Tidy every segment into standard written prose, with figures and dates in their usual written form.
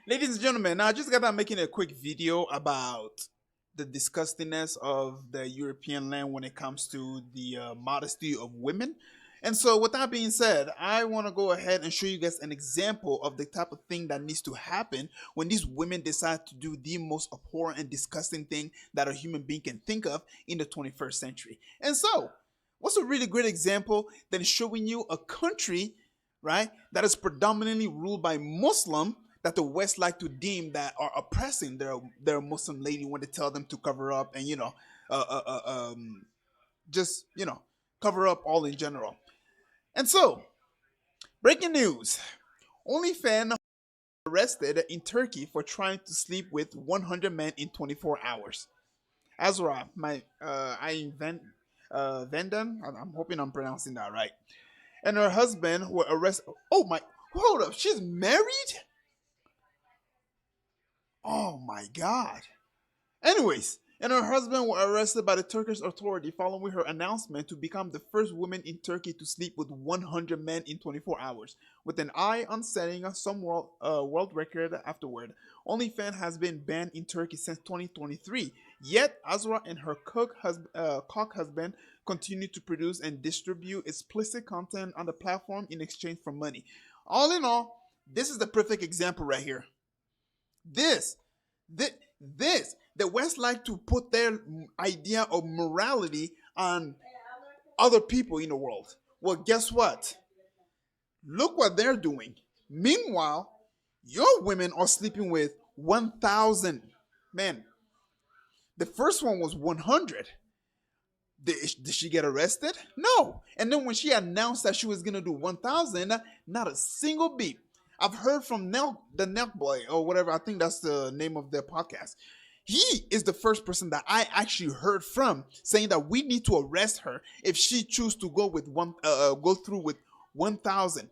Ladies and gentlemen, I just got done making a quick video about the disgustingness of the European land when it comes to the modesty of women. And so, with that being said, I want to go ahead and show you guys an example of the type of thing that needs to happen when these women decide to do the most abhorrent and disgusting thing that a human being can think of in the 21st century. And so, what's a really great example that is showing you a country, right, that is predominantly ruled by Muslim that the West like to deem that are oppressing their Muslim lady when they tell them to cover up and uh, uh, uh, um, just cover up all in general. And so, breaking news: OnlyFans arrested in Turkey for trying to sleep with 100 men in 24 hours. Azra, my I invent Vendan. I'm hoping I'm pronouncing that right. And her husband were arrested. Oh my! Hold up, she's married. Oh my god. Anyways, and her husband were arrested by the Turkish authority following her announcement to become the first woman in Turkey to sleep with 100 men in 24 hours, with an eye on setting some world record afterward. OnlyFans has been banned in Turkey since 2023, yet Azra and her cock husband continue to produce and distribute explicit content on the platform in exchange for money. All in all, this is the perfect example right here. This, this, this. The West like to put their idea of morality on other people in the world. Well, guess what? Look what they're doing. Meanwhile, your women are sleeping with 1,000 men. The first one was 100. Did she get arrested? No. And then when she announced that she was going to do 1,000, not a single beep. I've heard from the Nelk Boy or whatever. I think that's the name of their podcast. He is the first person that I actually heard from saying that we need to arrest her if she chooses to go through with 1,000.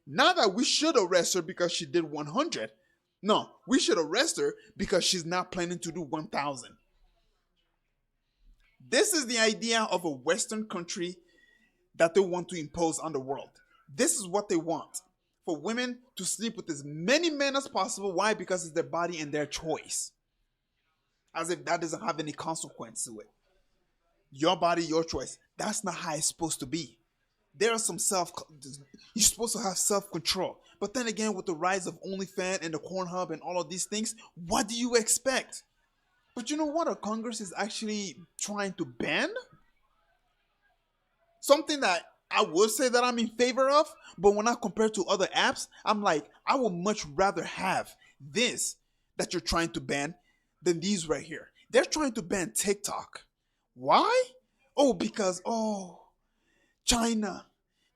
Not that we should arrest her because she did 100. No, we should arrest her because she's not planning to do 1,000. This is the idea of a Western country that they want to impose on the world. This is what they want: for women to sleep with as many men as possible. Why? Because it's their body and their choice. As if that doesn't have any consequence to it. Your body, your choice. That's not how it's supposed to be. There are some you're supposed to have self-control. But then again, with the rise of OnlyFans and the Pornhub and all of these things, what do you expect? But you know what? Our Congress is actually trying to ban something that I would say that I'm in favor of, but when I compare to other apps, I'm like, I would much rather have this that you're trying to ban than these right here. They're trying to ban TikTok. Why? Oh, because, China.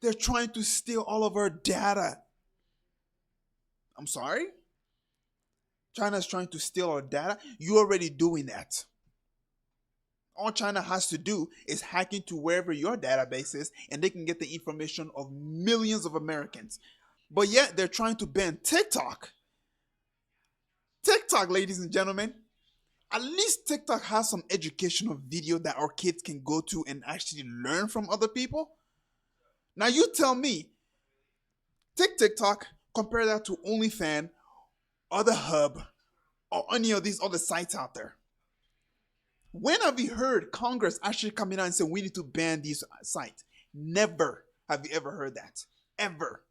They're trying to steal all of our data. I'm sorry? China's trying to steal our data? You're already doing that. All China has to do is hack into wherever your database is and they can get the information of millions of Americans. But yet they're trying to ban TikTok. TikTok, ladies and gentlemen. At least TikTok has some educational video that our kids can go to and actually learn from other people. Now you tell me, take TikTok, compare that to OnlyFans, or the Hub, or any of these other sites out there. When have you heard Congress actually coming out and saying we need to ban these sites? Never have you ever heard that. Ever.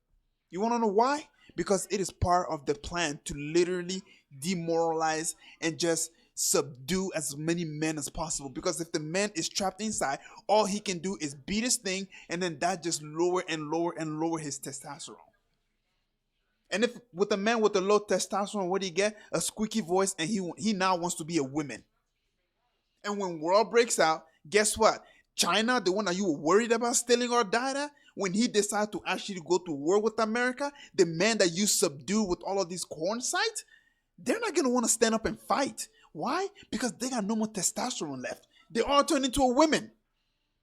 You want to know why? Because it is part of the plan to literally demoralize and just subdue as many men as possible. Because if the man is trapped inside, all he can do is beat his thing, and then that just lower and lower and lower his testosterone. And if with a man with a low testosterone, what do you get? A squeaky voice, and he now wants to be a woman. And when war breaks out, guess what? China, the one that you were worried about stealing our data, when he decided to actually go to war with America, the man that you subdue with all of these corn sites, they're not going to want to stand up and fight. Why? Because they got no more testosterone left. They all turn into a women.